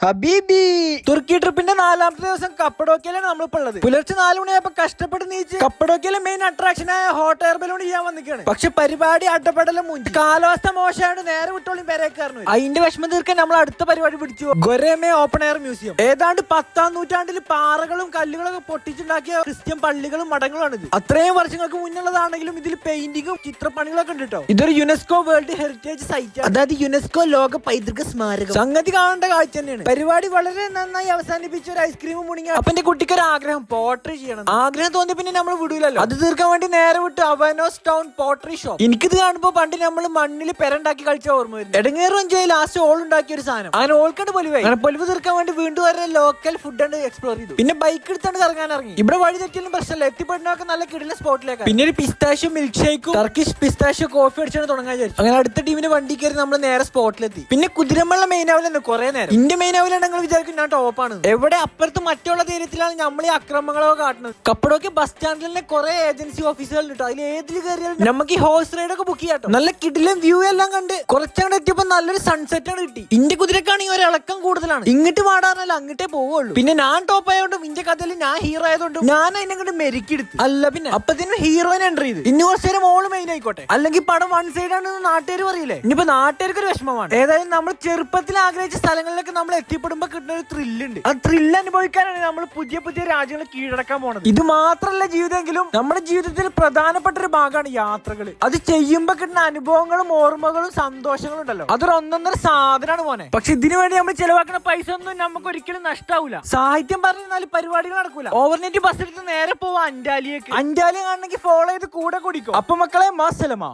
ഹബീബി തുർക്കി ട്രിപ്പിന്റെ 4ാമത്തെ ദിവസം കപ്പഡോക്കയിലാണ് നമ്മളിപ്പോ ഉള്ളത്. പുലർച്ചെ 4 മണിയായപ്പോ കഷ്ടപ്പെട്ട് നീച്ച് കപ്പഡോക്കയിലെ മെയിൻ അട്രാക്ഷനായ ഹോട്ട് എയർ ബലൂൺ ചെയ്യാൻ വന്നിക്കാണ്. പക്ഷെ പരിപാടി അട്ടപ്പെടലും മുഞ്ചി കാലാവസ്ഥ മോശമായിട്ട് നേരെ വിട്ടോളും പെരേക്കായിരുന്നു. അതിന്റെ വിഷമം തീർക്കാൻ നമ്മൾ അടുത്ത പരിപാടി പിടിച്ചു. ഗൊരേമെ ഓപ്പൺ എയർ മ്യൂസിയം. ഏതാണ്ട് 10ാം നൂറ്റാണ്ടിൽ പാറകളും കല്ലുകളും ഒക്കെ പൊട്ടിച്ചുണ്ടാക്കിയ ക്രിസ്ത്യൻ പള്ളികളും മഠങ്ങളാണ് ഇത്. അത്രയും വർഷങ്ങൾക്ക് മുന്നുള്ളതാണെങ്കിലും ഇതിൽ പെയിന്റിങ്ങും ചിത്രപ്പണികളൊക്കെ ഉണ്ട് കേട്ടോ. ഇതൊരു യുനെസ്കോ വേൾഡ് ഹെറിറ്റേജ് സൈറ്റ്, അതായത് യുനെസ്കോ ലോക പൈതൃക സ്മാരകം. സംഗതി കാണേണ്ട കാഴ്ച തന്നെയാണ്. പരിപാടി വളരെ നന്നായി അവസാനിപ്പിച്ച ഒരു ഐസ്ക്രീമും മുണിങ്ങി. അപ്പൊ എന്റെ കുട്ടിക്ക് ഒരു ആഗ്രഹം പോട്രി ചെയ്യണം. ആഗ്രഹം തോന്നി പിന്നെ നമ്മൾ വിടൂലല്ലോ. അത് തീർക്കാൻ വേണ്ടി നേരെ വിട്ട് അവനോസ് ടൗൺ പോട്രി ഷോപ്പ്. എനിക്കിത് കാണുമ്പോ പണ്ട് നമ്മൾ മണ്ണിൽ പെരണ്ടാക്കി കളിച്ച ഓർമ്മ വരുന്നു. എടങ്ങേറും ചെയ്ത് ലാസ്റ്റ് ഓൾ ഉണ്ടാക്കിയ ഒരു സാധനം. അങ്ങനെ ഓൾക്കണ്ട് പൊലിവായി. അങ്ങനെ പൊലിവ് തീർക്കാൻ വേണ്ടി വീണ്ടും വരെ ലോക്കൽ ഫുഡ് ആണ് എക്സ്പ്ലോർ ചെയ്തു. പിന്നെ ബൈക്ക് എടുത്താണ് കറങ്ങാൻ ഇറങ്ങി. ഇവിടെ വഴി തെറ്റിയാലും പ്രശ്നമല്ല, എത്തിപ്പെടുന്നൊക്കെ നല്ല കിടിലൻ സ്പോട്ടിലേക്ക്. പിന്നെ ഒരു പിസ്താഷ്യോ മിൽക്ക് ഷേക്കും ടർക്കിഷ് പിസ്താഷ്യോ കോഫി അടിച്ചാണ് തുടങ്ങാൻ വിചാരിച്ചു. അങ്ങനെ അടുത്ത ടീമിന്റെ വണ്ടി കയറി നമ്മൾ നേരെ സ്പോട്ടിലെത്തി. പിന്നെ കുതിരമ്പള്ള മെയിൻ ആവില്ല കുറെ നേരം. ഇന്ത്യ മെയിൻ ആവില്ല വിചാരിക്കും ഞാൻ ടോപ്പാണ്. എവിടെ അപ്പുറത്ത് മറ്റുള്ള തീരത്തിലാണ് നമ്മൾ ഈ അക്രമങ്ങളൊക്കെ കാട്ടുന്നത്. കപ്പഡോക്ക് ബസ് സ്റ്റാൻഡിൽ തന്നെ കുറെ ഏജൻസി ഓഫീസുകൾ ഉണ്ട്. അതിൽ ഏതിൽ കയറിയാലും നമുക്ക് ഈ ഹോഴ്സ് റൈഡ് ഒക്കെ ബുക്ക് ചെയ്യാം. നല്ല കിടിലൻ വ്യൂ എല്ലാം കണ്ട് കുറച്ചങ്ങോട്ട് എത്തിയപ്പോ നല്ലൊരു സൺസെറ്റ് ആണ് കിട്ടി. ഇന്ത്യ കുതിരക്കാണെങ്കിൽ ഒരു ഇളക്കം കൂടുതലാണ്. ഇങ്ങോട്ട് പാടാറല്ല അങ്ങോട്ടേ പോവുള്ളൂ. പിന്നെ ഞാൻ ടോപ്പ് ആയതുകൊണ്ടും ഇന്ത്യ കഥയിൽ ഞാൻ ഹീറോ ആയതുകൊണ്ടും ഞാൻ അതിനെ മെരുക്കിയെടുത്തു. അല്ല പിന്നെ അപ്പത്തിന് ഹീറോയിനെ എൻ്റർ ചെയ്ത് ഇനി കുറച്ച് നേരം ഓള് മെയിൻ ആയിക്കോട്ടെ. അല്ലെങ്കിൽ പടം വൺ സൈഡ് ആണെന്ന് നാട്ടുകാർ പറയില്ലേ. ഇനിയിപ്പോ നാട്ടുകാർക്ക് ഒരു വിഷമമാണ്. ഏതായാലും നമ്മൾ ചെറുപ്പത്തിൽ ആഗ്രഹിച്ച സ്ഥലങ്ങളിലേക്ക് നമ്മൾ എത്തിപ്പെടുമ്പോ കിട്ടുന്ന ഒരു ത്രില്ലുണ്ട്. ആ ത്രില്ല് അനുഭവിക്കാനാണ് നമ്മൾ പുതിയ പുതിയ രാജ്യങ്ങൾ കീഴടക്കാൻ പോണത്. ഇത് മാത്രല്ല ജീവിതമെങ്കിലും നമ്മുടെ ജീവിതത്തിൽ പ്രധാനപ്പെട്ട ഒരു ഭാഗമാണ് യാത്രകൾ. അത് ചെയ്യുമ്പോ കിട്ടുന്ന അനുഭവങ്ങളും ഓർമ്മകളും സന്തോഷങ്ങളും ഉണ്ടല്ലോ, അതൊരു ഒന്നൊന്നര സാധനമാണ് പോനെ. പക്ഷെ ഇതിനു വേണ്ടി നമ്മൾ ചെലവാക്കുന്ന പൈസ ഒന്നും നമുക്ക് ഒരിക്കലും നഷ്ടാവൂല. സാഹിത്യം പറഞ്ഞാൽ പരിപാടികൾ നടക്കൂല. ഓവർനൈറ്റ് ബസ് എടുത്ത് നേരെ പോവാ അഞ്ചാലിയേക്ക്. അഞ്ചാലി കാണണമെങ്കിൽ ഫോളോ ചെയ്ത് കൂടെ കുടിക്കും. അപ്പൊ മക്കളെ മാസലമാ.